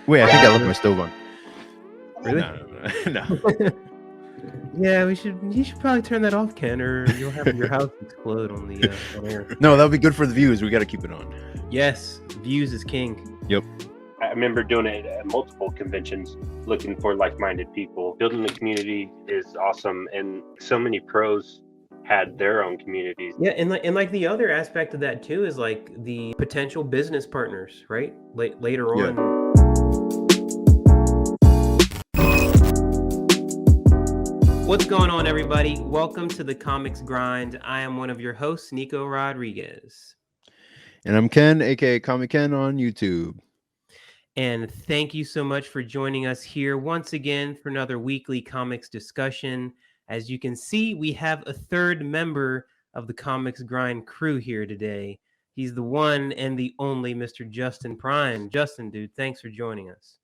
Wait, I think I left my stove on. Really? No. Yeah, you should probably turn that off, Ken, or you'll have your house explode on the on air. No, that'll be good for the views. We got to keep it on. Yes, views is king. Yep. I remember doing it at multiple conventions, looking for like-minded people. Building a community is awesome, and so many pros had their own communities. Yeah, and like the other aspect of that too is like the potential business partners, right? Later Yeah. on. What's going on, everybody? Welcome to the Comics Grind. I am one of your hosts, Nico Rodriguez. And I'm Ken, aka Comic Ken on YouTube. And thank you so much for joining us here once again for another weekly comics discussion. As you can see, we have a third member of the Comics Grind crew here today. He's the one and the only Mr. Justin Prine. Justin, dude, thanks for joining us.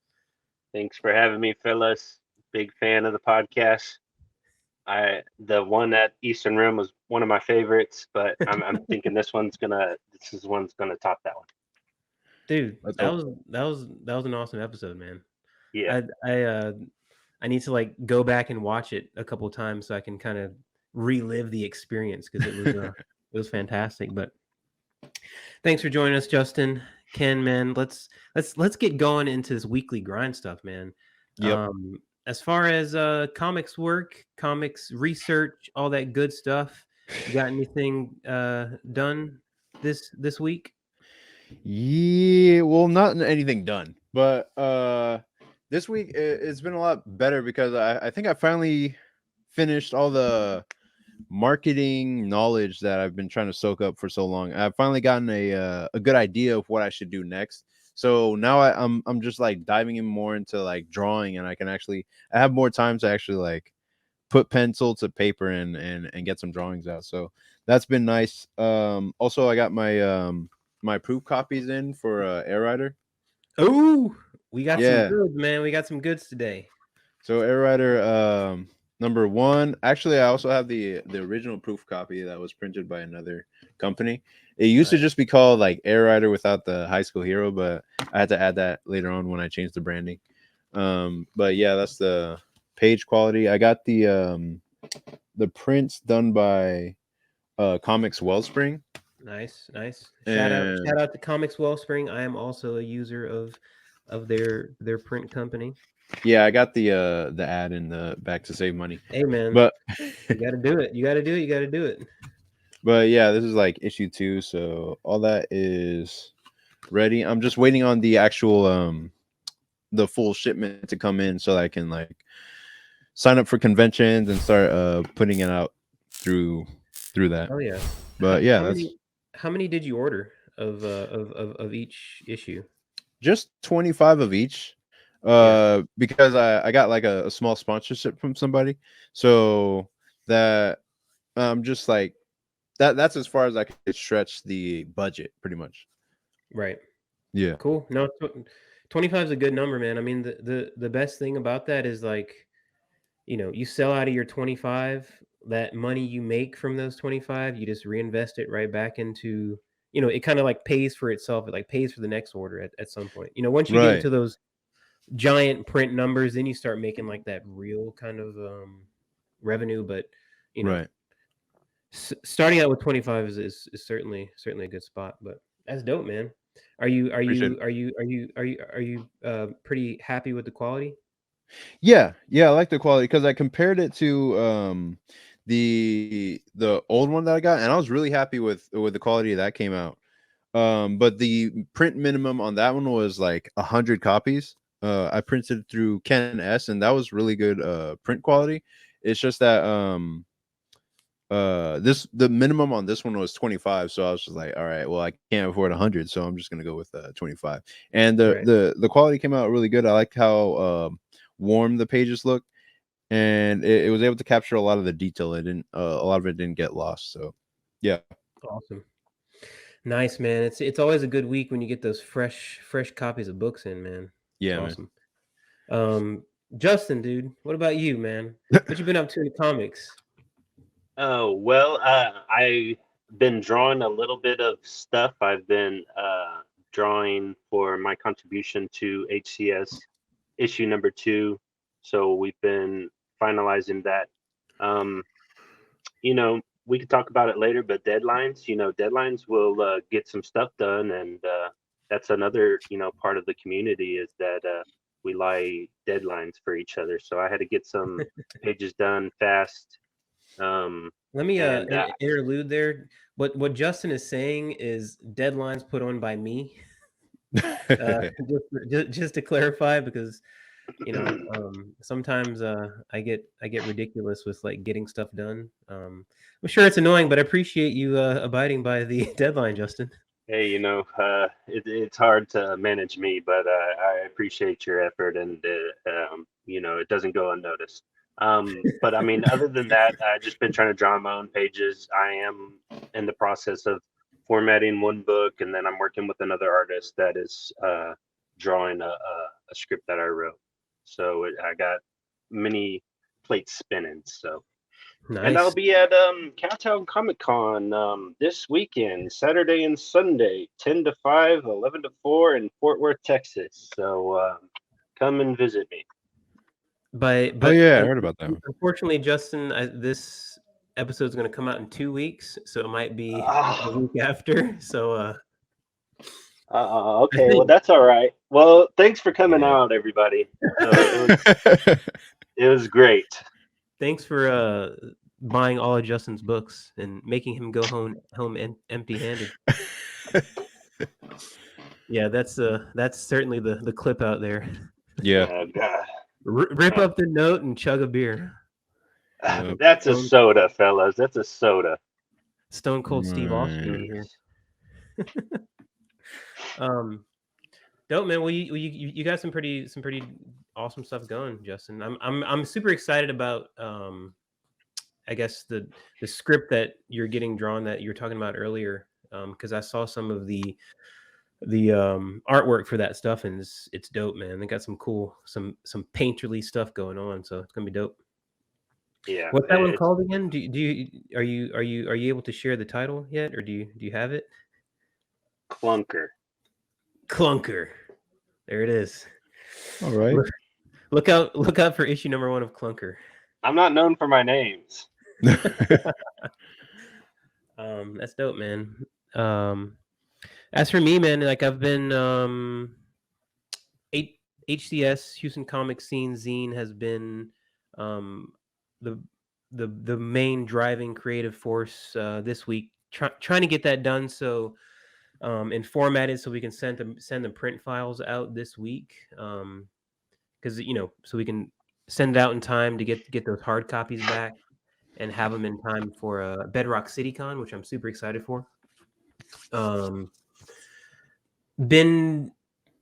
Thanks for having me, fellas. Big fan of the podcast. The one at Eastern Rim was one of my favorites, but I'm thinking this one's gonna top that one. Dude, that was an awesome episode, man. Yeah. I need to like go back and watch it a couple of times so I can kind of relive the experience because it was fantastic. But thanks for joining us, Justin. Ken, man, let's get going into this weekly grind stuff, man. Yep. As far as comics work, comics research, all that good stuff, you got anything done this week? Yeah, well, not anything done, but this week it's been a lot better because I think I finally finished all the marketing knowledge that I've been trying to soak up for so long. I've finally gotten a good idea of what I should do next. So now I'm just like diving in more into like drawing, and I have more time to actually like put pencil to paper and get some drawings out. So that's been nice. Also I got my proof copies in for Air Rider. Oh, we got some goods, man. We got some goods today. So Air Rider number 1. Actually, I also have the original proof copy that was printed by another company. It used to just be called like Air Rider without the high school hero, but I had to add that later on when I changed the branding. But yeah, that's the page quality. I got the prints done by Comics Wellspring. Nice. Shout out to Comics Wellspring. I am also a user of their print company. Yeah, I got the ad in the back to save money. Hey man, but you gotta do it. You gotta do it. But yeah, this is like issue 2, so all that is ready. I'm just waiting on the actual the full shipment to come in so that I can like sign up for conventions and start putting it out through that. Oh yeah. But yeah, how many did you order of each issue? Just 25 of each. Because I got like a small sponsorship from somebody, so that I'm just like that's as far as I could stretch the budget, pretty much. Right. Yeah. Cool. No, 25 is a good number, man. I mean, the best thing about that is like, you know, you sell out of your 25, that money you make from those 25, you just reinvest it right back into, you know, it kind of like pays for itself. It like pays for the next order at some point. You know, once you get into those giant print numbers, then you start making like that real kind of revenue. But you know, starting out with 25 is certainly a good spot. But that's dope, man. Are you pretty happy with the quality? Yeah, I like the quality because I compared it to the old one that I got, and I was really happy with the quality that came out. But the print minimum on that one was like 100 copies. I printed through Ken S, and that was really good print quality. It's just that the minimum on this one was 25, so I was just like, all right, well, I can't afford 100, so I'm just gonna go with 25. And the quality came out really good. I like how warm the pages look, and it was able to capture a lot of the detail. It didn't a lot of it didn't get lost. So yeah, awesome. Nice, man. It's always a good week when you get those fresh copies of books in, man. Yeah, awesome. Man. Justin, dude, what about you, man? What you been up to in the comics? Oh well, I've been drawing a little bit of stuff. I've been drawing for my contribution to HCS issue number 2. So we've been finalizing that. We could talk about it later, but deadlines will get some stuff done, and that's another part of the community is that we lie deadlines for each other. So I had to get some pages done fast. Let me and interlude there. What Justin is saying is deadlines put on by me. Just to clarify, because sometimes I get ridiculous with like getting stuff done. I'm sure it's annoying, but I appreciate you abiding by the deadline, Justin. Hey, it's hard to manage me, but I appreciate your effort, and it doesn't go unnoticed. But I mean, other than that, I've just been trying to draw my own pages. I am in the process of formatting one book, and then I'm working with another artist that is drawing a script that I wrote. So I got many plates spinning. So. Nice. And I'll be at Cowtown Comic Con this weekend, Saturday and Sunday, 10 to 5, 11 to 4 in Fort Worth, Texas. So come and visit me. But I heard about that one. Unfortunately, Justin, this episode is going to come out in 2 weeks, so it might be the week after. So okay, well, that's all right. Well, thanks for coming out, everybody. It was great. Thanks for buying all of Justin's books and making him go home empty-handed. Yeah, that's certainly the clip out there. Yeah. Oh, God. Rip up the note and chug a beer. That's a soda, fellas. That's a soda. Stone Cold Steve Austin in here. Dope, man. Well, you got some pretty awesome stuff going, Justin. I'm super excited about I guess the script that you're getting drawn that you were talking about earlier, because I saw some of the artwork for that stuff, and it's dope, man. They got some cool some painterly stuff going on, so it's gonna be dope. Yeah. What's that one called again? Are you able to share the title yet, or do you have it? Clunker. There it is. All right. Look out for issue number 1 of Clunker. I'm not known for my names. That's dope, man. As for me, man, like I've been HCS Houston Comic Scene Zine has been the main driving creative force this week. Trying to get that done so and formatted so we can send the print files out this week. Because so we can send it out in time to get those hard copies back and have them in time for Bedrock CityCon, which I'm super excited for. Been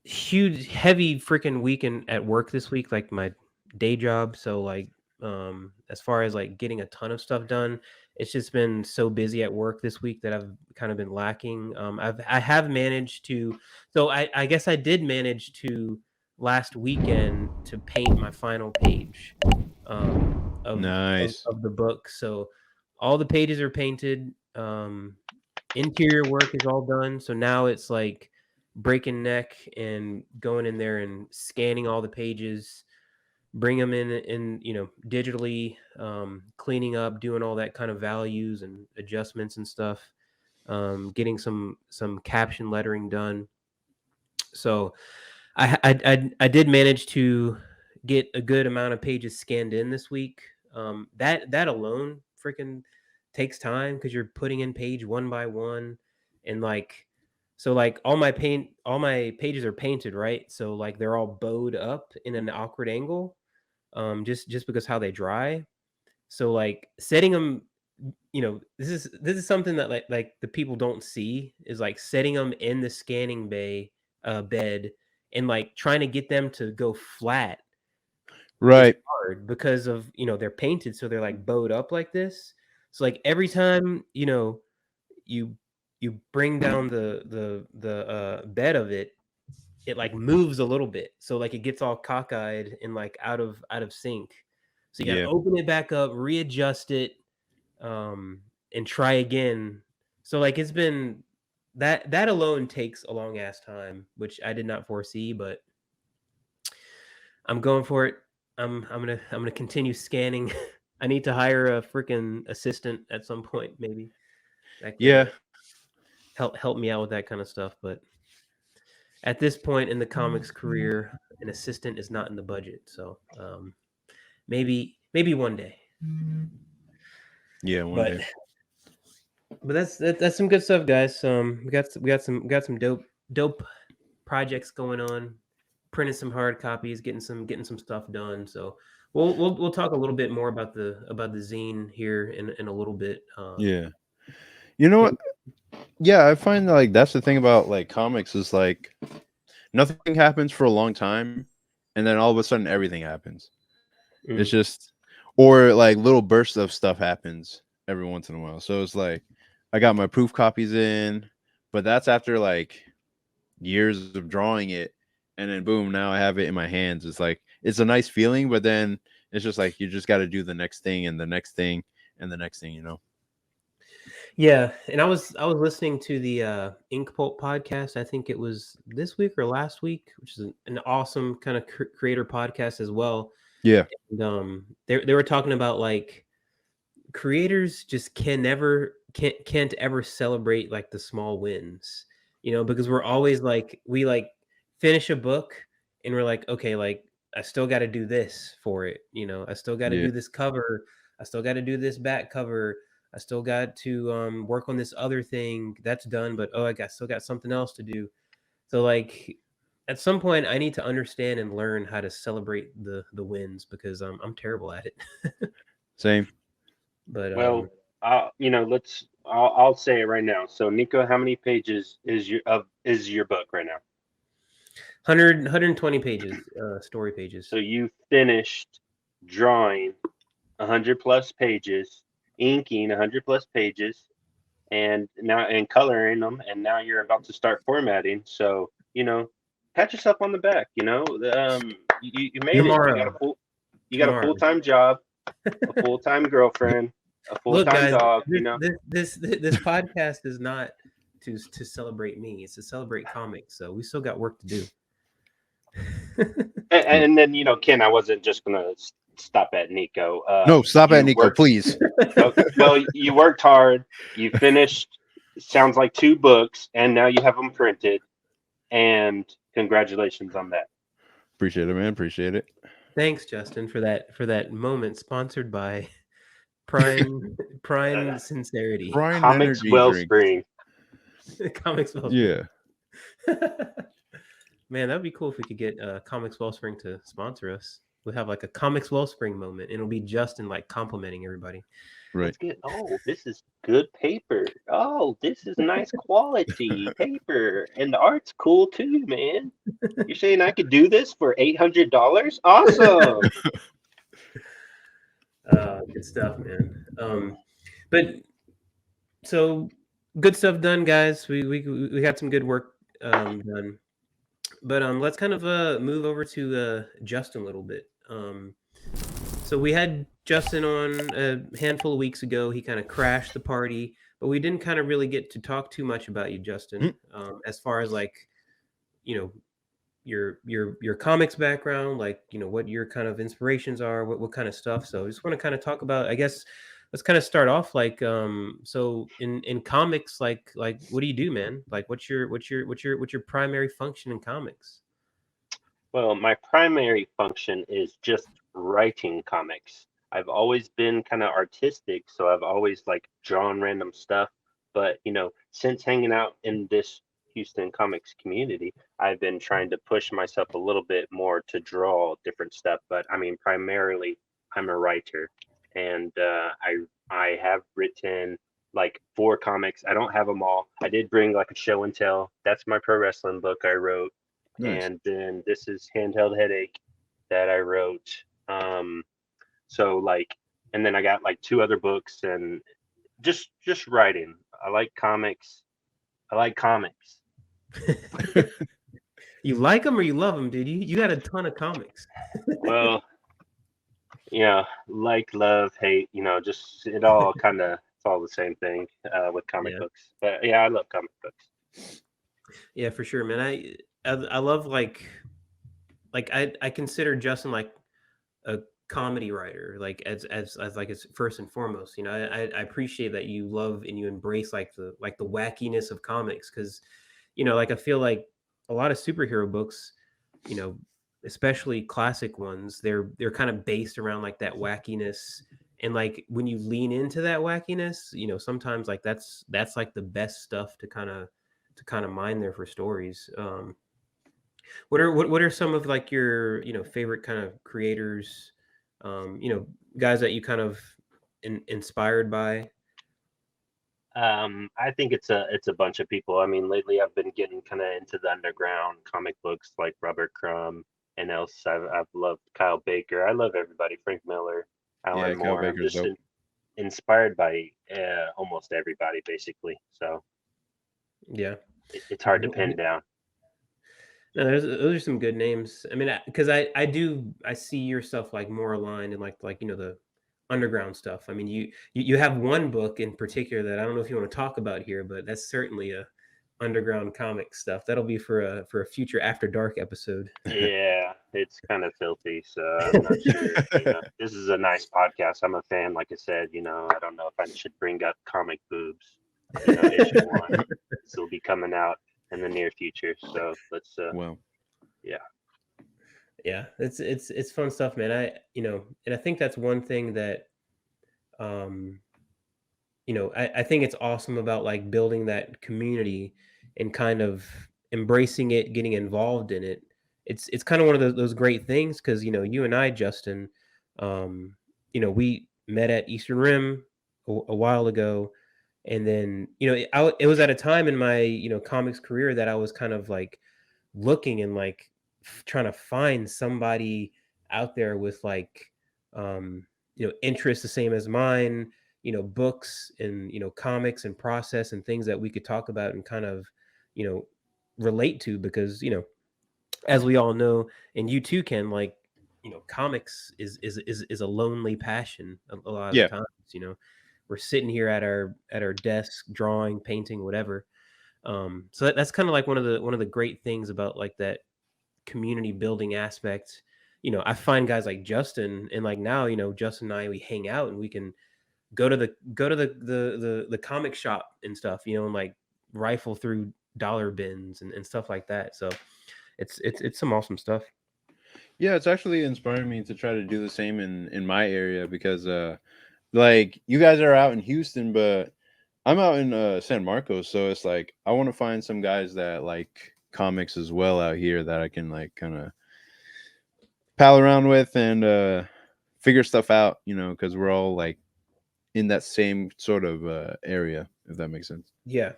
huge, heavy freaking weekend at work this week, like my day job. So like, as far as like getting a ton of stuff done, it's just been so busy at work this week that I've kind of been lacking. I have managed to, so I guess I did manage to last weekend to paint my final page of the book. So all the pages are painted. Interior work is all done. So now it's like breaking neck and going in there and scanning all the pages, bring them in digitally, cleaning up, doing all that kind of values and adjustments and stuff, getting some caption lettering done. So I did manage to get a good amount of pages scanned in this week. That alone freaking takes time because you're putting in page one by one, and like so like all my pages are painted, right? So like they're all bowed up in an awkward angle, just because how they dry. So like setting them, this is something that like the people don't see is like setting them in the scanning bay bed and like trying to get them to go flat, right? Hard because of they're painted, so they're like bowed up like this. So like every time you bring down the bed of it like moves a little bit, so like it gets all cockeyed and like out of sync. So you gotta open it back up, readjust it, and try again. So like it's been that alone takes a long ass time, which I did not foresee, but I'm going for it. I'm gonna continue scanning. I need to hire a freaking assistant at some point, maybe that could Yeah. help me out with that kind of stuff. But at this point in the comics career, an assistant is not in the budget. So maybe one day. Yeah, one But day. that's some good stuff, guys. We got some dope projects going on, printing some hard copies, getting some stuff done. So we'll talk a little bit more about the zine here in a little bit. Yeah. You know what? Yeah, I find like that's the thing about like comics is like nothing happens for a long time, and then all of a sudden everything happens. It's just, or like little bursts of stuff happens every once in a while. So it's like I got my proof copies in, but that's after like years of drawing it, and then boom, now I have it in my hands. It's like it's a nice feeling, but then it's just like you just got to do the next thing and the next thing and the next thing, you know. Yeah, and I was listening to the Ink Pulp podcast. I think it was this week or last week, which is an awesome kind of creator podcast as well. Yeah. And they were talking about like creators just can't ever celebrate like the small wins, you know, because we're always like we like finish a book and we're like, okay, like I still got to do this for it, you know, I still got to do this cover, I still got to do this back cover, I still got to work on this other thing that's done, but oh, still got something else to do. So like at some point I need to understand and learn how to celebrate the wins because I'm terrible at it. Same. But Well, I'll say it right now. So, Nico, how many pages is your book right now? 120 pages, story pages. So you finished drawing 100 plus pages, inking 100 plus pages, and coloring them, and now you're about to start formatting. So pat yourself on the back. You made Tomorrow. it. You got a full-time job, a full-time girlfriend, a full-time dog. This podcast is not to celebrate me. It's to celebrate comics. So we still got work to do. and then Ken, I wasn't just gonna stop at Nico. No, stop at Nico, please. Well, you worked hard. You finished. Sounds like 2 books, and now you have them printed. And congratulations on that. Appreciate it, man. Appreciate it. Thanks, Justin, for that moment. Sponsored by Prine Sincerity. Prine Comics Energy Wellspring. Comics Wellspring. Yeah. Man, that would be cool if we could get Comics Wellspring to sponsor us. We'll have like a Comics Wellspring moment, and it'll be Justin like complimenting everybody. Right. This is good paper. Oh, this is nice quality paper, and the art's cool too, man. You're saying I could do this for $800? Awesome. Good stuff, man. But so good stuff done, guys. We got some good work done. But let's kind of move over to Justin a little bit. So we had Justin on a handful of weeks ago. He kind of crashed the party, but we didn't kind of really get to talk too much about you, Justin, as far as like, your comics background, like, what your kind of inspirations are, what kind of stuff. So I just want to kind of talk about, I guess, let's kind of start off like, so in comics, like what do you do, man? Like what's your primary function in comics? Well, my primary function is just writing comics. I've always been kind of artistic, so I've always like drawn random stuff. But since hanging out in this Houston comics community, I've been trying to push myself a little bit more to draw different stuff. But I mean, primarily, I'm a writer, and I have written like 4 comics. I don't have them all. I did bring like a show and tell. That's my pro wrestling book I wrote. Nice. And then this is Handheld Headache that I wrote. So like, and then I got like 2 other books, and just writing. I like comics. You like them or you love them, dude? You got a ton of comics. Well, like, love, hate, just it all kind of, it's all the same thing with comic books. But yeah, I love comic books. Yeah, for sure, man. I love like I consider Justin like a comedy writer, like as like it's first and foremost. You know, I appreciate that you love and you embrace like the wackiness of comics, because you know, like I feel like a lot of superhero books, you know, especially classic ones, they're kind of based around like that wackiness. And like when you lean into that wackiness, you know, sometimes like that's like the best stuff to kind of mine there for stories. What are some of like your, you know, favorite kind of creators, you know, guys that you kind of inspired by? I think it's a bunch of people. I mean, lately I've been getting kind of into the underground comic books like Robert Crumb and else. I've loved Kyle Baker. I love everybody. Frank Miller, Alan Yeah, Cal Moore. I'm Baker's just dope. inspired by almost everybody basically. So Yeah. it's hard to pin down. No, those are some good names. I mean, because I see your stuff like more aligned in like you know the underground stuff. I mean, you have one book in particular that I don't know if you want to talk about here, but that's certainly a underground comic stuff. That'll be for a future After Dark episode. Yeah, it's kind of filthy, so I'm not sure. You know, this is a nice podcast. I'm a fan, like I said. You know, I don't know if I should bring up comic boobs. You know, issue one. This will be coming out in the near future. So let's, Well, yeah, Yeah, it's fun stuff, man. I you know, and I think that's one thing that um you know, I think it's awesome about like building that community and kind of embracing it, getting involved in it. It's kind of one of those great things because you know you and I, Justin, you know, we met at Eastern Rim a while ago, and then you know it was at a time in my you know comics career that I was kind of like looking and like trying to find somebody out there with like you know interests the same as mine, you know, books and you know comics and process and things that we could talk about and kind of you know relate to, because you know as we all know, and you too can, like you know comics is a lonely passion a lot of the yeah, times. You know, we're sitting here at our desk drawing, painting, whatever. So that's kind of like one of the great things about like that community building aspect. You know, I find guys like Justin, and like now, you know, Justin and I, we hang out and we can go to the comic shop and stuff, you know, and like rifle through dollar bins and stuff like that. So it's some awesome stuff. yeah. It's actually inspiring me to try to do the same in my area because like you guys are out in Houston, but I'm out in San Marcos, so it's like I want to find some guys that like comics as well out here that I can like kind of pal around with and figure stuff out, you know, because we're all like in that same sort of area, if that makes sense. Yeah.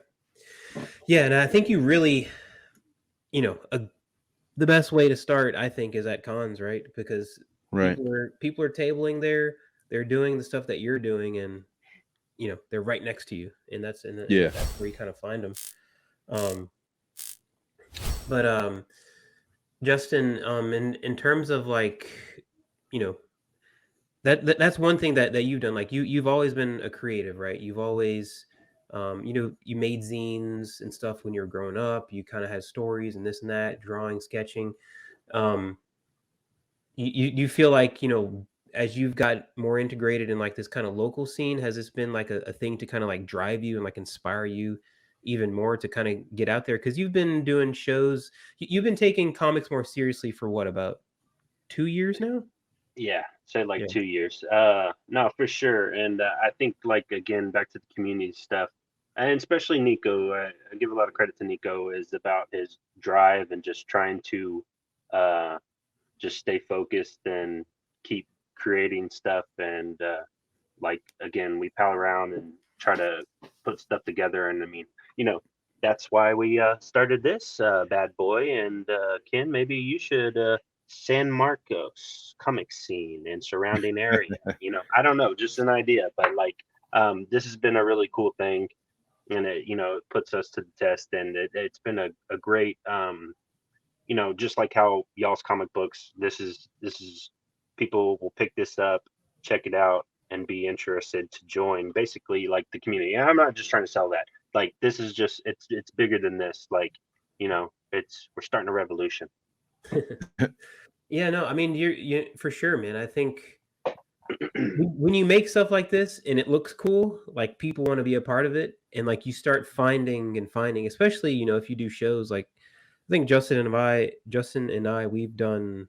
Yeah, and I think you really, you know, the best way to start, I think, is at cons, right? Because Right. people are tabling there, they're doing the stuff that you're doing, and you know they're right next to you, and Yeah. that's where you kind of find them. Um, but Justin, in terms of like, you know, that's one thing that you've done. Like you've always been a creative, right? You've always, you know, you made zines and stuff when you were growing up. You kind of had stories and this and that, drawing, sketching. Um, you feel like you know as you've got more integrated in like this kind of local scene, has this been like a thing to kind of like drive you and like inspire you even more to kind of get out there? Because you've been doing shows, you've been taking comics more seriously for what, about 2 years now? yeah, say like Yeah. 2 years. No, for sure. And I think like again back to the community stuff, and especially Nico. I give a lot of credit to Nico is about his drive and just trying to uh, just stay focused and keep creating stuff and like again we pal around and try to put stuff together and I mean you know that's why we started this bad boy and Ken, maybe you should San Marcos comic scene and surrounding area, you know, I don't know, just an idea, but like this has been a really cool thing and it you know it puts us to the test and it's been a great you know, just like how y'all's comic books, this is people will pick this up, check it out, and be interested to join basically like the community. And I'm not just trying to sell that. like this is just it's bigger than this. Like, you know, we're starting a revolution. Yeah, no, I mean, you for sure, man. I think when you make stuff like this and it looks cool, like people want to be a part of it, and like you start finding, especially if you do shows like I think Justin and I, we've done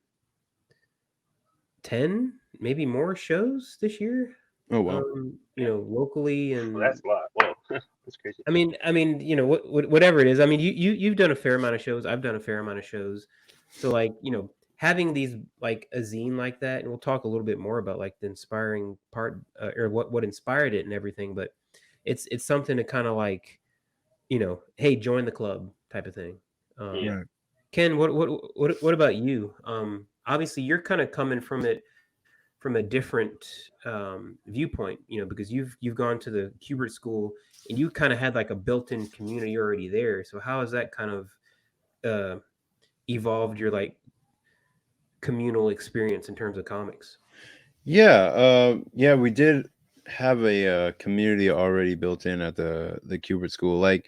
10, maybe more shows this year. Oh wow. Locally and Well, that's a lot. Whoa, that's crazy. I mean, whatever it is. I mean, you've done a fair amount of shows. I've done a fair amount of shows. So like, having these like a zine like that, and we'll talk a little bit more about like the inspiring part or what inspired it and everything. But it's something to kind of like, hey, join the club type of thing. Yeah. Right. Ken, what about you? Obviously, you're kind of coming from it from a different viewpoint, because you've gone to the Kubert School and you kind of had like a built-in community already there. So how has that kind of evolved your like communal experience in terms of comics? Yeah, yeah, we did have a community already built in at the Kubert School. Like,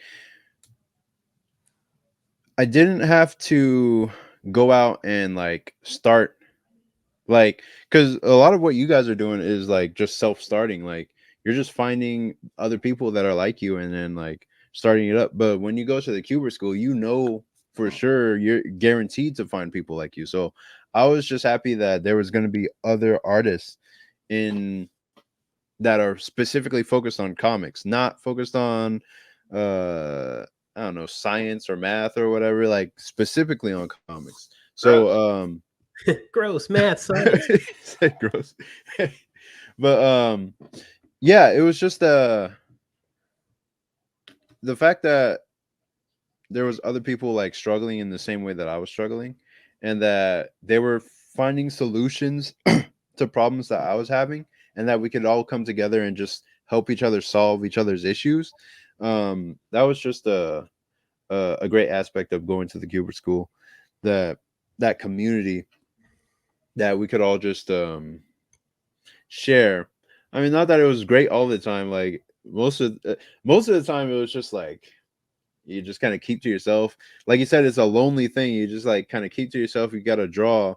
I didn't have to go out and like start, like, because a lot of what you guys are doing is like just self-starting. Like, you're just finding other people that are like you and then like starting it up. But when you go to the Kubert School, for sure you're guaranteed to find people like you. So I was just happy that there was going to be other artists in that are specifically focused on comics, not focused on I don't know, science or math or whatever, like specifically on comics. So Gross math, science. said gross. But yeah, it was just the fact that there was other people like struggling in the same way that I was struggling, and that they were finding solutions to problems that I was having, and that we could all come together and just help each other solve each other's issues. That was just a great aspect of going to the Kubert School, that community that we could all just share. I mean, not that it was great all the time. Like most of the time, it was just like you just kind of keep to yourself. Like you said, it's a lonely thing. You just like kind of keep to yourself. You got to draw,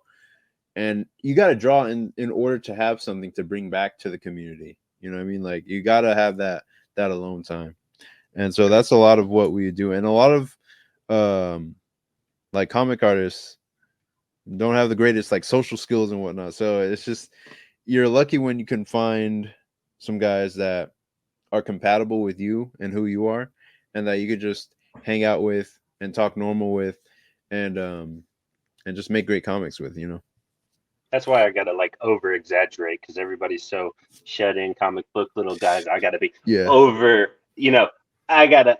and you got to draw in order to have something to bring back to the community. You know what I mean? Like you got to have that alone time. And so that's a lot of what we do. And a lot of like comic artists don't have the greatest like social skills and whatnot. So it's just, you're lucky when you can find some guys that are compatible with you and who you are, and that you could just hang out with and talk normal with, and just make great comics with, That's why I gotta like over exaggerate, because everybody's so shut in comic book little guys. I gotta be over, I gotta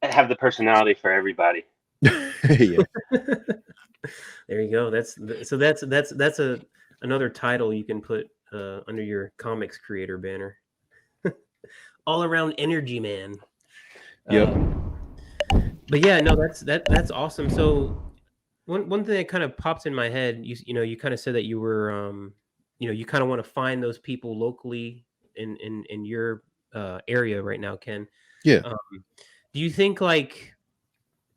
have the personality for everybody. Yeah. There you go. That's another title you can put under your comics creator banner. All around energy man. Yep. But yeah, no, that's awesome. So one thing that kind of pops in my head, you kind of said that you were you kind of want to find those people locally in your area right now, Ken. Yeah. Do you think like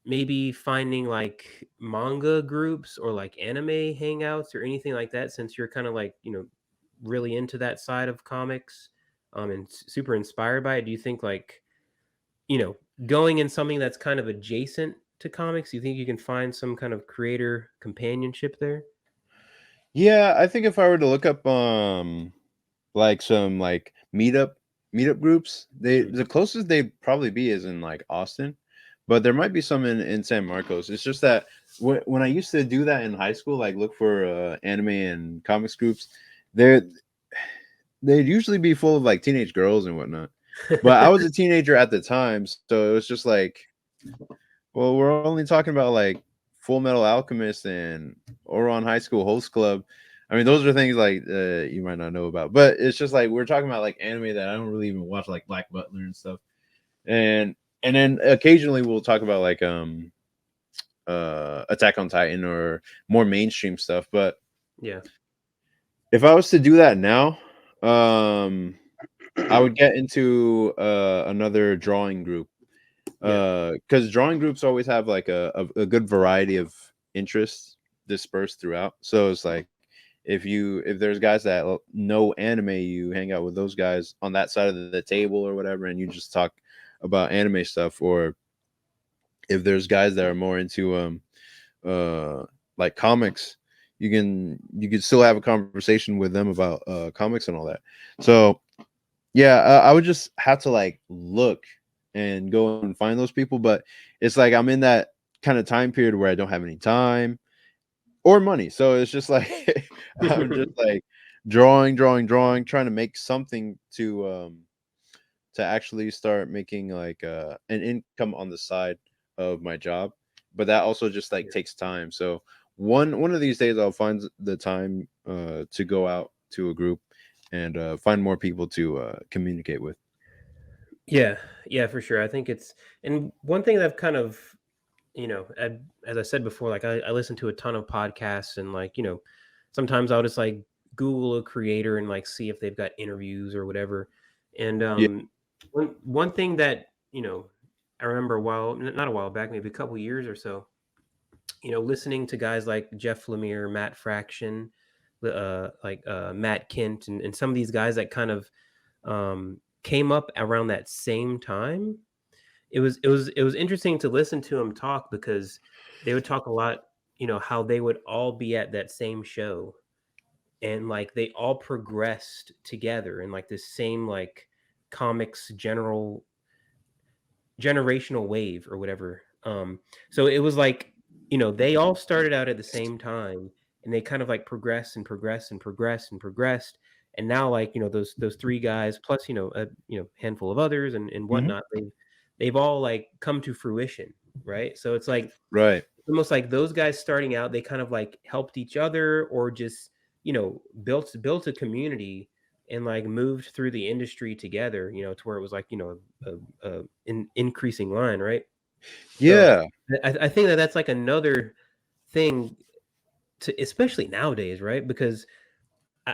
maybe finding like manga groups or like anime hangouts or anything like that, since you're kind of like really into that side of comics and super inspired by it? Do you think like going in something that's kind of adjacent to comics, you think you can find some kind of creator companionship there? Yeah, I think if I were to look up like some like meetup groups, the closest they'd probably be is in like Austin, but there might be some in San Marcos. It's just that when I used to do that in high school, like look for anime and comics groups, they'd usually be full of like teenage girls and whatnot. But I was a teenager at the time, so it was just like, well, we're only talking about like Full Metal Alchemist and Ouran High School Host Club. I mean, those are things like you might not know about, but it's just like we're talking about like anime that I don't really even watch, like Black Butler and stuff. And then occasionally we'll talk about like Attack on Titan or more mainstream stuff. But yeah, if I was to do that now, I would get into another drawing group. Because drawing groups always have like a good variety of interests dispersed throughout. So it's like if there's guys that know anime, you hang out with those guys on that side of the table or whatever, and you just talk about anime stuff. Or if there's guys that are more into like comics, you can still have a conversation with them about comics and all that. So yeah, I would just have to like look and go and find those people. But it's like I'm in that kind of time period where I don't have any time or money. So it's just like I'm just like drawing, trying to make something to actually start making like an income on the side of my job. But that also just like takes time. So one of these days I'll find the time to go out to a group and find more people to communicate with. Yeah, yeah, for sure. I think it's, and one thing that I've kind of, as I said before, like I listen to a ton of podcasts, and like, sometimes I'll just like Google a creator and like see if they've got interviews or whatever. And Yeah. one thing that, I remember not a while back, maybe a couple years or so, listening to guys like Jeff Lemire, Matt Fraction, Matt Kent, and some of these guys that kind of came up around that same time. It was interesting to listen to them talk, because they would talk a lot, how they would all be at that same show, and like they all progressed together in like this same like comics generational wave or whatever. So it was like, they all started out at the same time, and they kind of like progressed and progressed and progressed and progressed. And now, like, those three guys plus, a handful of others and whatnot, they've all like come to fruition, right? So it's like Right. almost like those guys starting out, they kind of like helped each other, or just, built a community and like moved through the industry together, to where it was like, an increasing line, right? So Yeah. I think that that's like another thing to, especially nowadays, right? Because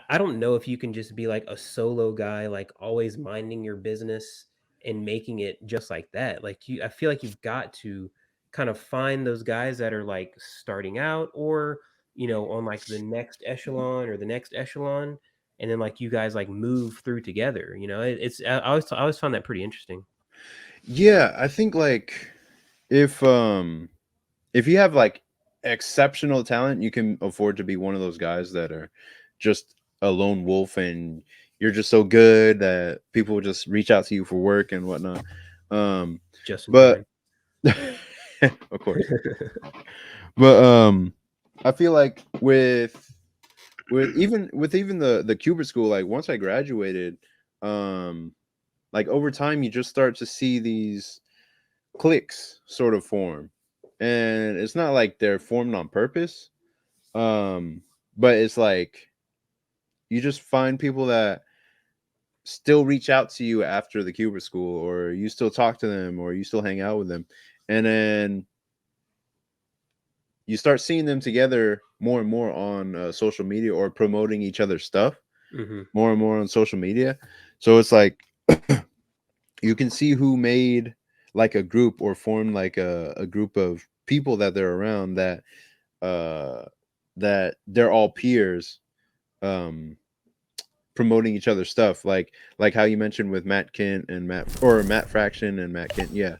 I don't know if you can just be like a solo guy, like always minding your business and making it just like that. Like I feel like you've got to kind of find those guys that are like starting out, or, on like the next echelon or the next echelon. And then like you guys like move through together, I always found that pretty interesting. Yeah, I think like if um if you have like exceptional talent, you can afford to be one of those guys that are just a lone wolf, and you're just so good that people will just reach out to you for work and whatnot. Just in But time. of course. But I feel like with even the Kubert School, like once I graduated, um like over time you just start to see these cliques sort of form. And it's not like they're formed on purpose. But it's like you just find people that still reach out to you after the Kubert School, or you still talk to them, or you still hang out with them. And then you start seeing them together more and more on social media, or promoting each other's stuff Hmm. more and more on social media. So it's like you can see who made like a group, or formed like a group of people that they're around, uh that they're all peers, um promoting each other's stuff, like how you mentioned with Matt Kent and Matt Fraction and Matt Kent. Yeah.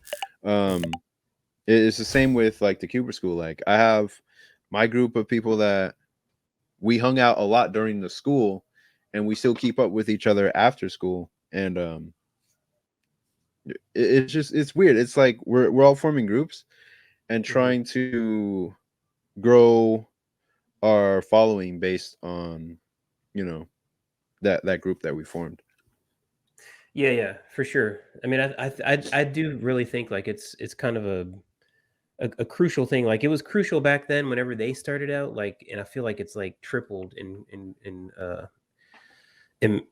It's the same with like the Kubert School. Like I have my group of people that we hung out a lot during the school, and we still keep up with each other after school. And it's weird. It's like we're all forming groups and Hmm. trying to grow our following based on, you know, that group that we formed. Yeah, yeah, for sure. I mean, I do really think like it's kind of a crucial thing. Like it was crucial back then whenever they started out. Like, and I feel like it's like tripled in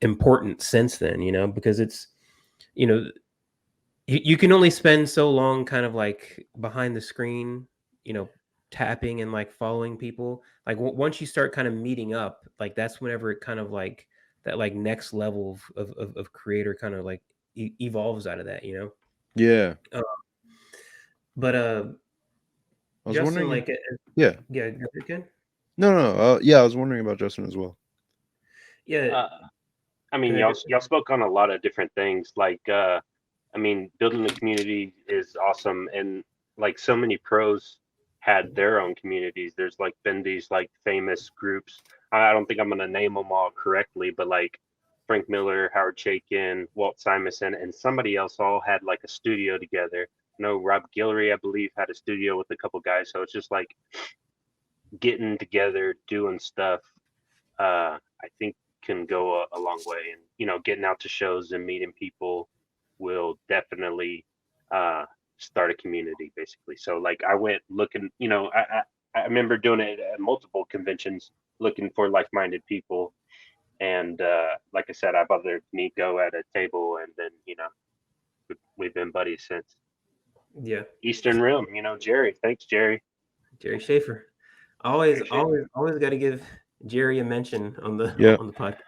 importance since then. Because it's, you know you can only spend so long kind of like behind the screen, you know, tapping and like following people. Like once you start kind of meeting up, like that's whenever it kind of like that like next level of creator kind of like evolves out of that. Yeah. But I was Justin, wondering. like, Yeah. yeah, go ahead, Ken. No. Yeah, I was wondering about Justin as well. Yeah, I go mean, ahead. y'all spoke on a lot of different things. Like, I mean, building the community is awesome, and like so many pros had their own communities. There's like been these like famous groups. I don't think I'm gonna name them all correctly, but like Frank Miller, Howard Chaykin, Walt Simonson, and somebody else all had like a studio together. No, Rob Guillory, I believe, had a studio with a couple guys. So it's just like getting together, doing stuff. I think can go a long way, and getting out to shows and meeting people will definitely uh, start a community, basically. So like I went looking, I remember doing it at multiple conventions, looking for like-minded people, and like I said, I bothered Nico at a table, and then we've been buddies since. Yeah, Eastern Rim, Jerry. Thanks, Jerry. Jerry Schaefer. Always, Jerry always, Schaefer. always got to give Jerry a mention on the Yeah. on the podcast.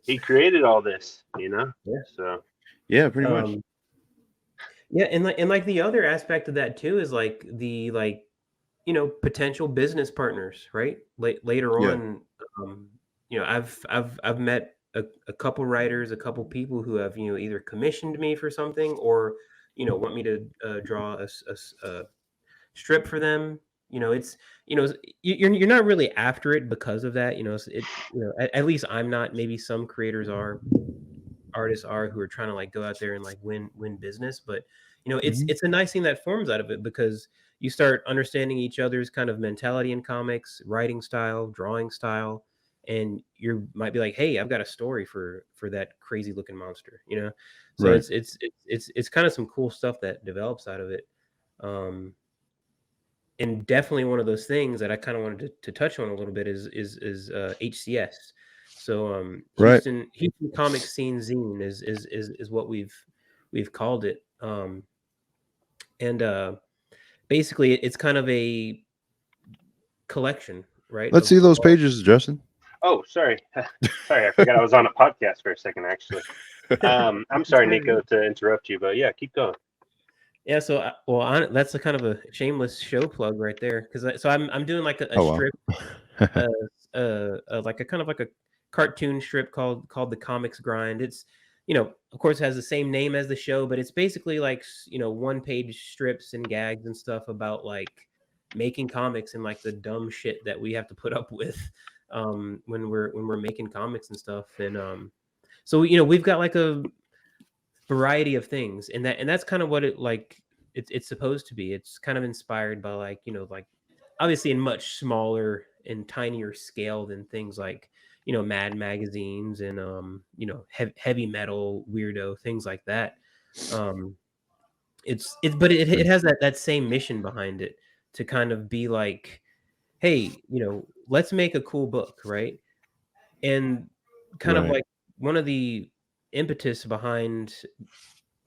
He created all this, Yeah. So Yeah, pretty much. Yeah, and like the other aspect of that too is like the potential business partners, right? Later Yeah. on, I've met a couple writers, a couple people who have either commissioned me for something or want me to draw a strip for them. It's you're not really after it because of that. At least I'm not. Maybe some creators are, artists are, who are trying to like go out there and like win business. But it's a nice thing that forms out of it because you start understanding each other's kind of mentality in comics, writing style, drawing style, and you might be like, hey, I've got a story for that crazy looking monster. So Right. it's kind of some cool stuff that develops out of it. And definitely one of those things that I kind of wanted to touch on a little bit is HCS. So Right. Houston comic scene zine is what we've called it. And basically it's kind of a collection, right? Let's see those pages, Justin. Oh, sorry. Sorry, I forgot I was on a podcast for a second, actually. I'm sorry, Nico, to interrupt you, but yeah, keep going. Yeah, so that's a kind of a shameless show plug right there, because I'm doing like a Oh, wow. strip, like a kind of like a cartoon strip called the Comics Grind. It's of course has the same name as the show, but it's basically like 1-page strips and gags and stuff about like making comics and like the dumb shit that we have to put up with when we're making comics and stuff. And so we've got like a variety of things, and that's kind of what it's supposed to be. It's kind of inspired by like like obviously in much smaller and tinier scale than things like Mad magazines and heavy metal weirdo things like that. But it has that same mission behind it, to kind of be like, hey, let's make a cool book, right? And kind of Right. like one of the impetus behind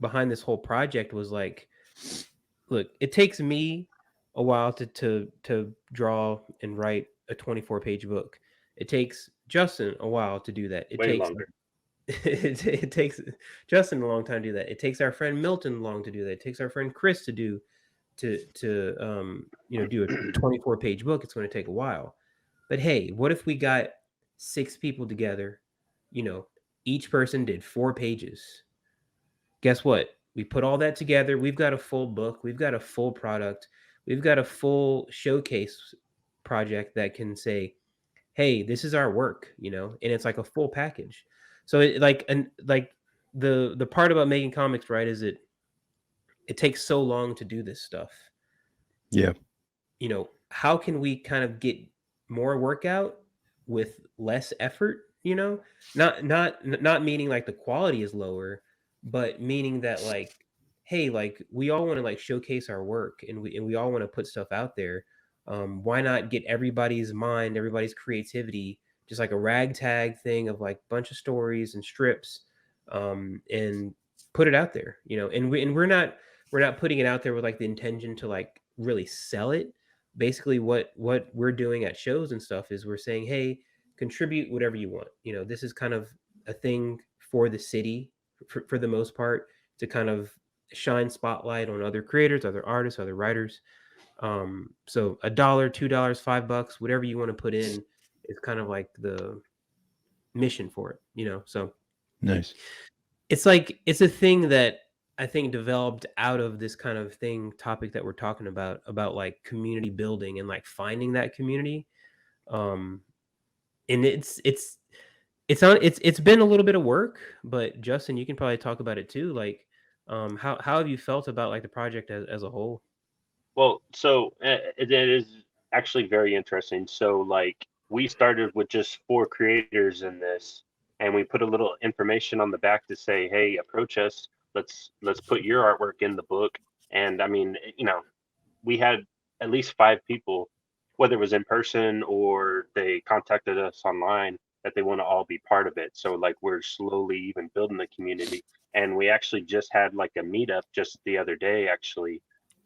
this whole project was like, look, it takes me a while to draw and write a 24-page book. It takes Justin a while to do that. Way longer. It takes Justin a long time to do that. It takes our friend Milton long to do that. It takes our friend Chris to do a 24-page book. It's going to take a while. But hey, what if we got 6 people together, each person did 4 pages. Guess what? We put all that together. We've got a full book. We've got a full product. We've got a full showcase project that can say, hey, this is our work, and it's like a full package. So the part about making comics, right, is it takes so long to do this stuff. Yeah. How can we kind of get more workout with less effort? Not meaning like the quality is lower, but meaning that like, hey, like we all want to like showcase our work, and we all want to put stuff out there. Why not get everybody's mind, everybody's creativity, just like a ragtag thing of like bunch of stories and strips, and put it out there, and we're not putting it out there with like the intention to like really sell it. Basically what we're doing at shows and stuff is we're saying, hey, contribute whatever you want. This is kind of a thing for the city, for the most part, to kind of shine spotlight on other creators, other artists, other writers. So $1, $2, $5, whatever you want to put in is kind of like the mission for it, you know. So Nice. it's like it's a thing that I think developed out of this kind of topic that we're talking about like community building and like finding that community. Um, and it's been a little bit of work, but Justin, you can probably talk about it too. Like, how have you felt about like the project as a whole? Well, so it is actually very interesting. So, like, we started with just 4 creators in this, and we put a little information on the back to say, "Hey, approach us. Let's put your artwork in the book." And I mean, we had at least 5 people, whether it was in person or they contacted us online, that they want to all be part of it. So, like, we're slowly even building the community, and we actually just had like a meetup just the other day, actually,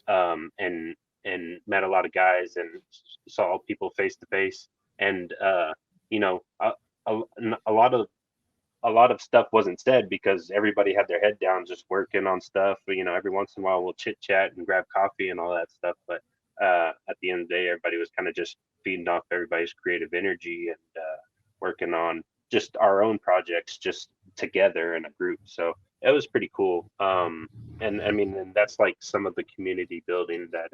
and met a lot of guys and saw people face to face, and you know, a, a lot of stuff wasn't said because everybody had their head down just working on stuff. Every once in a while we'll chit chat and grab coffee and all that stuff, but at the end of the day, everybody was kind of just feeding off everybody's creative energy and working on just our own projects just together in a group. So it was pretty cool. And I mean, and that's like some of the community building that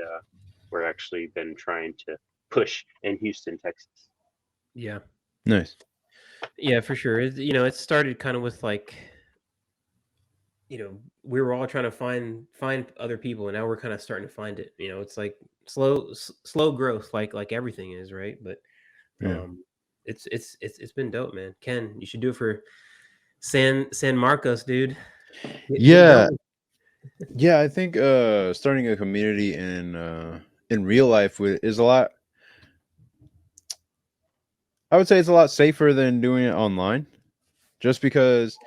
we're actually been trying to push in Houston, Texas. Yeah, Nice. yeah, for sure. It started kind of with like, we were all trying to find other people, and now we're kind of starting to find it. It's like slow growth, like everything is, right? But Yeah. it's been dope, man. Ken, you should do it for San Marcos, dude. Get Yeah. going. Yeah, I think starting a community in real life is a lot. I would say it's a lot safer than doing it online, just because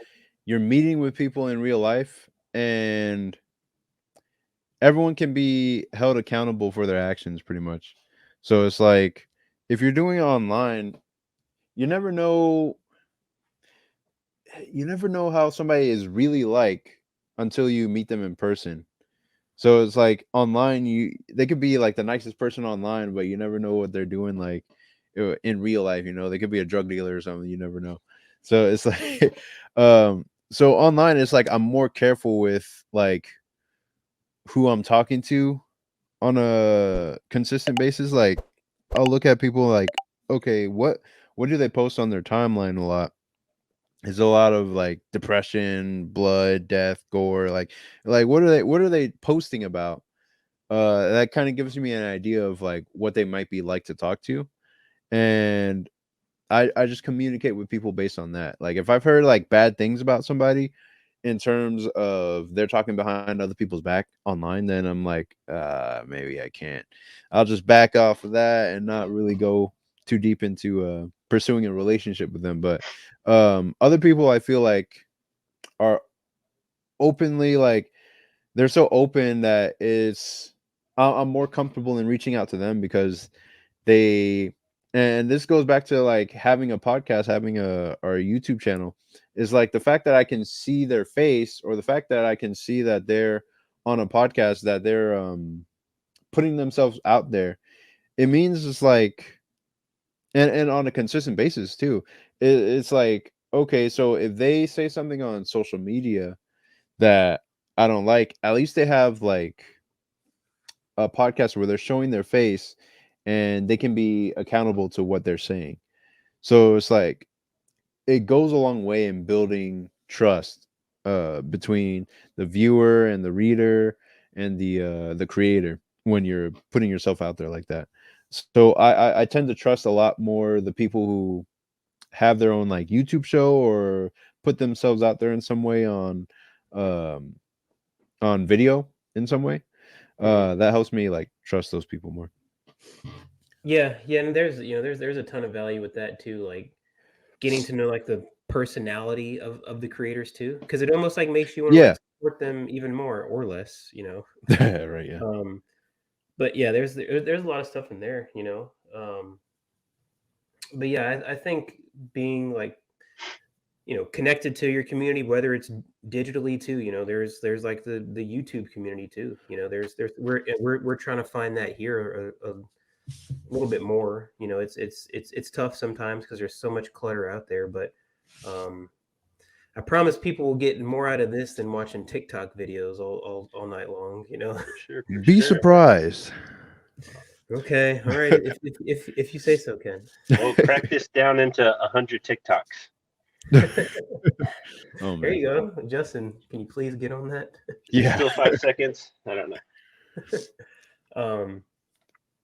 you're meeting with people in real life, and everyone can be held accountable for their actions pretty much. So it's like if you're doing it online, you never know you never know how somebody is really like until you meet them in person. So it's like online, they could be like the nicest person online, but you never know what they're doing like in real life. They could be a drug dealer or something. You never know. So it's like, so online, it's like I'm more careful with like who I'm talking to on a consistent basis. Like I'll look at people like, okay, what do they post on their timeline a lot? It's a lot of like depression, blood, death, gore. Like what are they posting about? That kind of gives me an idea of like what they might be like to talk to, and I just communicate with people based on that. Like if I've heard like bad things about somebody in terms of they're talking behind other people's back online, then I'm like, maybe I can't. I'll just back off of that and not really go too deep into pursuing a relationship with them. But other people I feel like are openly like they're so open that I'm more comfortable in reaching out to them because they and this goes back to like having a podcast, having a YouTube channel, is like the fact that I can see their face, or the fact that I can see that they're on a podcast, that they're putting themselves out there. It means it's like, and on a consistent basis too. It's like, okay, so if they say something on social media that I don't like, at least they have like a podcast where they're showing their face and they can be accountable to what they're saying. So it's like it goes a long way in building trust between the viewer and the reader and the creator when you're putting yourself out there like that. So I tend to trust a lot more the people who have their own like YouTube show or put themselves out there in some way um on video in some way. Mhm. That helps me like trust those people more. Yeah, and there's a ton of value with that too. Like getting to know like the personality of the creators too, because it almost like makes you want to like Yeah. support them even more or less. Right, yeah. Um, but yeah, there's a lot of stuff in there. But yeah, I think being like connected to your community, whether it's digitally too. There's like the YouTube community too. We're trying to find that here a little bit more. It's tough sometimes because there's so much clutter out there, but I promise people will get more out of this than watching TikTok videos all night long. For sure. For Be sure. surprised. Okay, all right. If you say so, Ken. We'll crack this down into 100 TikToks. Oh There man. you go, Justin. Can you please get on that? Yeah. Still 5 seconds. I don't know.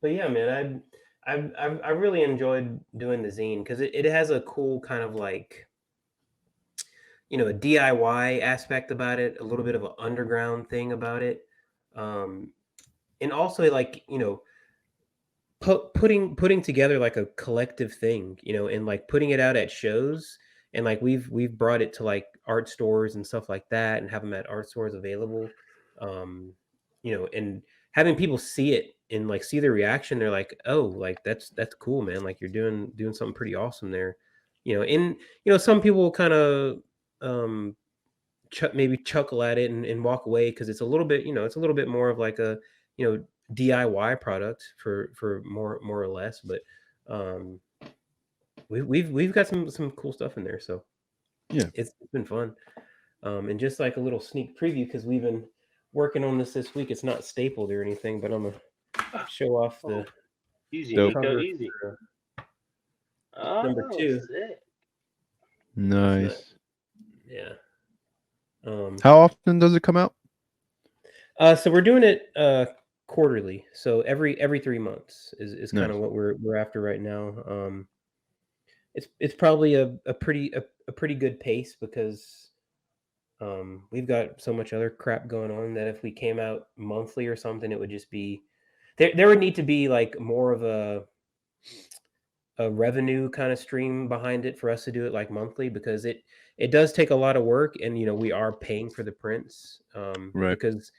But yeah, man, I really enjoyed doing the zine because it has a cool kind of like a DIY aspect about it, a little bit of an underground thing about it, and also like putting together like a collective thing, and like putting it out at shows, and like we've brought it to like art stores and stuff like that, and have them at art stores available, and having people see it and like see the reaction. They're like, oh, like that's cool, man. Like you're doing something pretty awesome there, and some people kind of maybe chuckle at it and walk away because it's a little bit more of like a DIY product for more or less, but we've got some cool stuff in there, so Yeah. it's been fun. And just like a little sneak preview, because we've been working on this week. It's not stapled or anything, but I'm gonna show off the Easy, Dope. Nico, cover easy. for, Oh, number 2. sick. Nice. Yeah. How often does it come out? So we're doing it quarterly. So every 3 months is kind of Nice. what we're after right now. It's probably a pretty good pace because we've got so much other crap going on that if we came out monthly or something, it would just be there would need to be like more of a revenue kind of stream behind it for us to do it like monthly, because it does take a lot of work, and we are paying for the prints, Right. because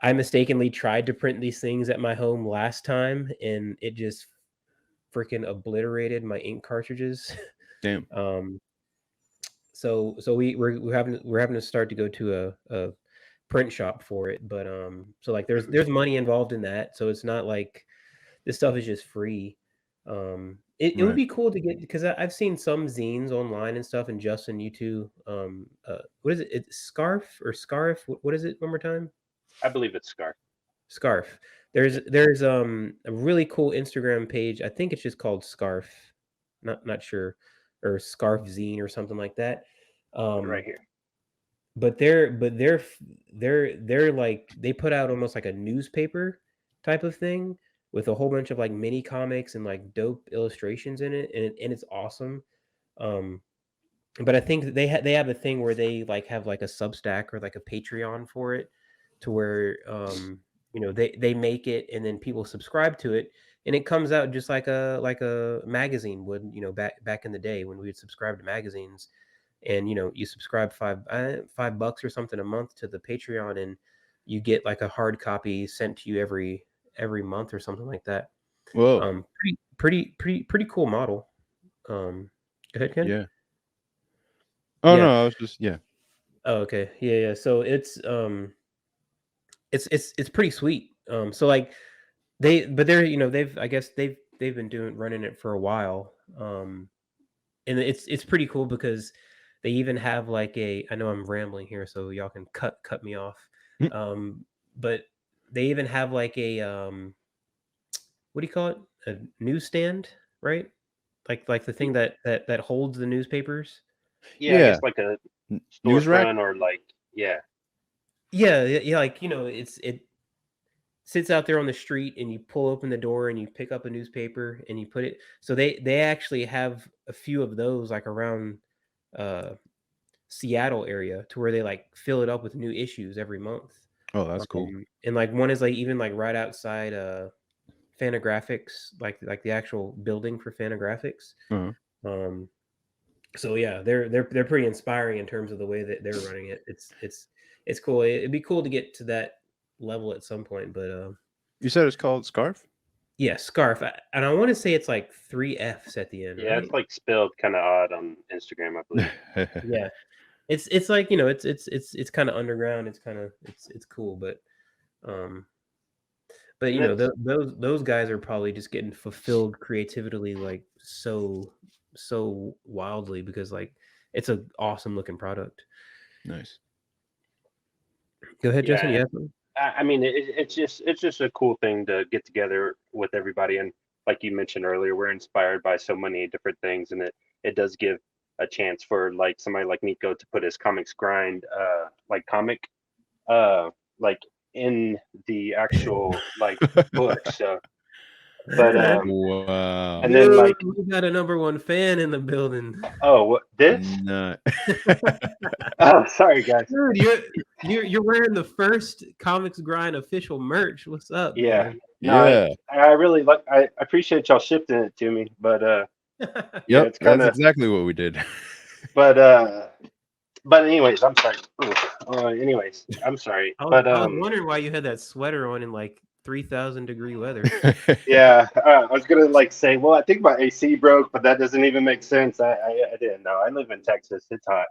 I mistakenly tried to print these things at my home last time and it just freaking obliterated my ink cartridges. Damn. So we're having to start to go to a print shop for it, but so like there's money involved in that, so it's not like this stuff is just free. It would Right. be cool to get, because I've seen some zines online and stuff, and Justin, you too. What is it? It's Scarf or Scarf? What is it? One more time. I believe it's Scar. Scarf. There's a really cool Instagram page. I think it's just called Scarf. Not sure, or Scarf Zine or something like that. Right here. But they're like, they put out almost like a newspaper type of thing with a whole bunch of like mini comics and like dope illustrations in it, and it's awesome. But I think that they have a thing where they like have like a Substack or like a Patreon for it, to where they make it and then people subscribe to it, and it comes out just like a magazine would, back in the day when we would subscribe to magazines, and you subscribe $5 or something a month to the Patreon, and you get like a hard copy sent to you every month or something like that. Whoa. Pretty cool model. Go ahead, Ken. Yeah. Oh Yeah. no, I was just Oh, okay. Yeah. So it's pretty sweet. So like I guess they've been running it for a while. And it's pretty cool because they even have like I know I'm rambling here, so y'all can cut me off. But they even have like a what do you call it? A newsstand, right? Like the thing that holds the newspapers. Yeah, I Yeah. guess like a News rack. storefront or like, yeah. Yeah, like it sits out there on the street, and you pull open the door and you pick up a newspaper and you put it. So they actually have a few of those like around Seattle area, to where they like fill it up with new issues every month. Oh, that's cool. And like one is like even like right outside Fantagraphics, like the actual building for Fantagraphics. Uh-huh. So yeah, they're pretty inspiring in terms of the way that they're running it. It's cool. It'd be cool to get to that level at some point, but You said it's called Scarf? Yeah, scarf, and I want to say it's like 3 F's at the end, Yeah, right? it's like spelled kind of odd on Instagram, I believe. Yeah, it's like, you know, it's kind of underground. It's kind of it's cool, um, but And you know, that's those guys are probably just getting fulfilled creatively like so wildly because like it's a awesome looking product. Nice. Go ahead, Justin. yeah. Yeah. I mean, it's just a cool thing to get together with everybody, and like you mentioned earlier, we're inspired by so many different things, and it does give a chance for like somebody like Nico to put his comics grind, like comic, uh, like in the actual like book. So, but Wow. and then Dude, like, we got a #1 fan in the building. oh, what this? Not. Oh, sorry guys. Dude, you're wearing the first Comics Grind official merch. What's up, Yeah, man? no, Yeah. I really like. I appreciate y'all shifting it to me, but yeah, Yep. it's kind That's of, exactly what we did. but anyways, I'm sorry. Ooh, anyways, I'm sorry, but I was wondering why you had that sweater on in like 3,000-degree weather. yeah, I was gonna like say, well, I think my AC broke, but that doesn't even make sense. I didn't know. I live in Texas. It's hot,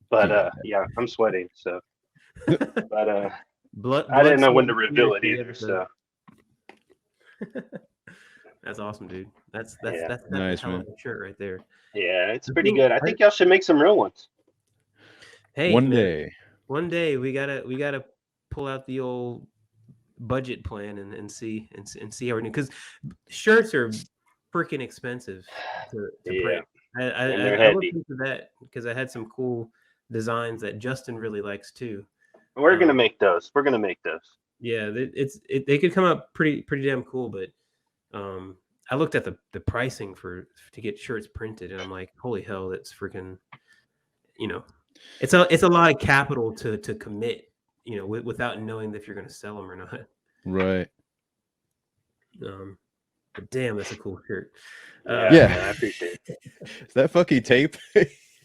but Yeah. yeah, I'm sweating. So, but Blood, I didn't know sweat, when to and tears reveal it for the either. episode. So That's awesome, dude. That's yeah, that's a Nice, hell of man. a shirt right there. yeah, it's The pretty thing, good. I think y'all should make some real ones. hey One man, day. one day we gotta pull out the old budget plan and see everything because shirts are freaking expensive to Yeah, print. and they're I looked heavy. into that because I had some cool designs that Justin really likes too. We're gonna Um, make those. We're gonna make those. yeah, they could come out pretty damn cool, but um, I looked at the pricing to get shirts printed, and I'm like, holy hell, that's freaking, you know, it's a lot of capital to commit, you know, without knowing if you're going to sell them or not. Right. But damn, that's a cool shirt. Yeah, Yeah. no, I appreciate it. Is that fucking tape?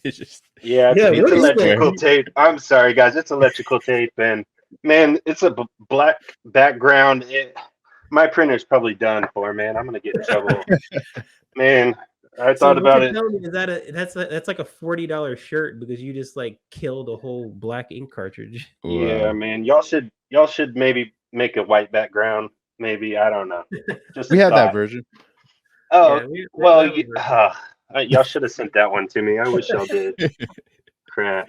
It's just Yeah, Yeah, it's what is that? electrical tape. I'm sorry, guys. It's electrical tape, and man, it's a black background. My printer's probably done for, man. I'm gonna get in trouble, man. I So thought what about you're it. telling me is that's like a $40 shirt because you just like killed a whole black ink cartridge. Yeah, wow. man. Y'all should maybe make a white background. Maybe, I don't know. Just We a have that thought. version. Oh Yeah, we well, have a version. y'all should have sent that one to me. I wish y'all did. Crap.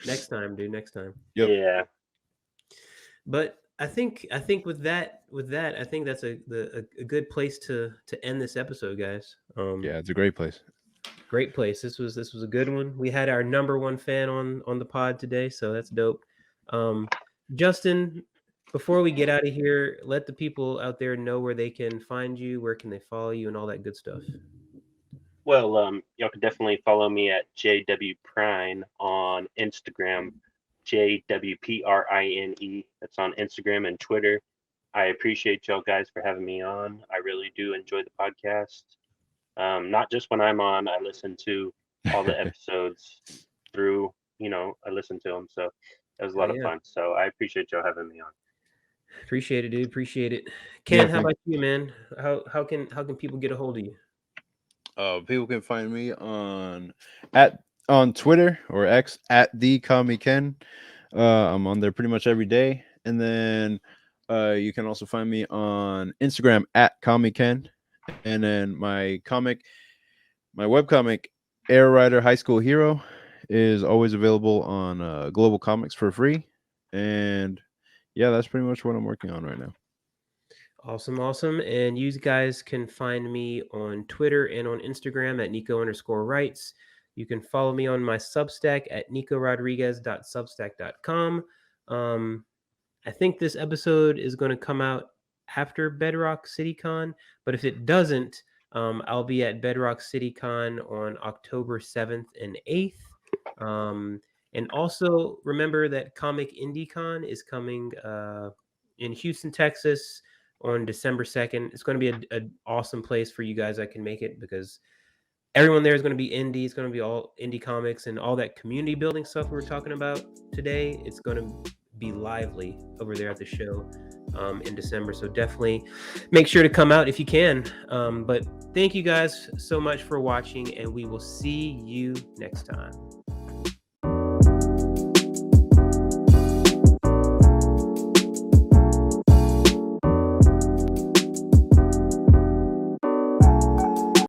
Next time, dude. Next time. Yep. Yeah. But I think with that I think that's a good place to end this episode, guys. Yeah, it's a great place. Great place. This was a good one. We had our #1 fan on the pod today, so that's dope. Justin, before we get out of here, let the people out there know where they can find you, where can they follow you, and all that good stuff. Well, y'all can definitely follow me at JW Prine on Instagram, JWPRINE. That's on Instagram and Twitter. I appreciate y'all guys for having me on. I really do enjoy the podcast. Not just when I'm on, I listen to all the episodes through, I listen to them. So it was a Oh lot of yeah, fun. So I appreciate y'all having me on. appreciate it, dude. Appreciate it. Yeah, Ken, how thank about you, man? How can people get a hold of you? people can find me on Twitter or X at thecomicsgrind. I'm on there pretty much every day. And then you can also find me on Instagram at comicsgrind. And then my webcomic, Air Rider High School Hero, is always available on Global Comics for free. And yeah, that's pretty much what I'm working on right now. Awesome. And you guys can find me on Twitter and on Instagram at Nico_Writes. You can follow me on my Substack at nicorodriguez.substack.com. I think this episode is going to come out after Bedrock CityCon, but if it doesn't, I'll be at Bedrock CityCon on October 7th and 8th. And also remember that Comic IndieCon is coming in Houston, Texas on December 2nd. It's going to be an awesome place for you guys that can make it because everyone there is going to be indie. It's going to be all indie comics and all that community building stuff we were talking about today. It's going to be lively over there at the show in December. So definitely make sure to come out if you can. But thank you guys so much for watching, and we will see you next time.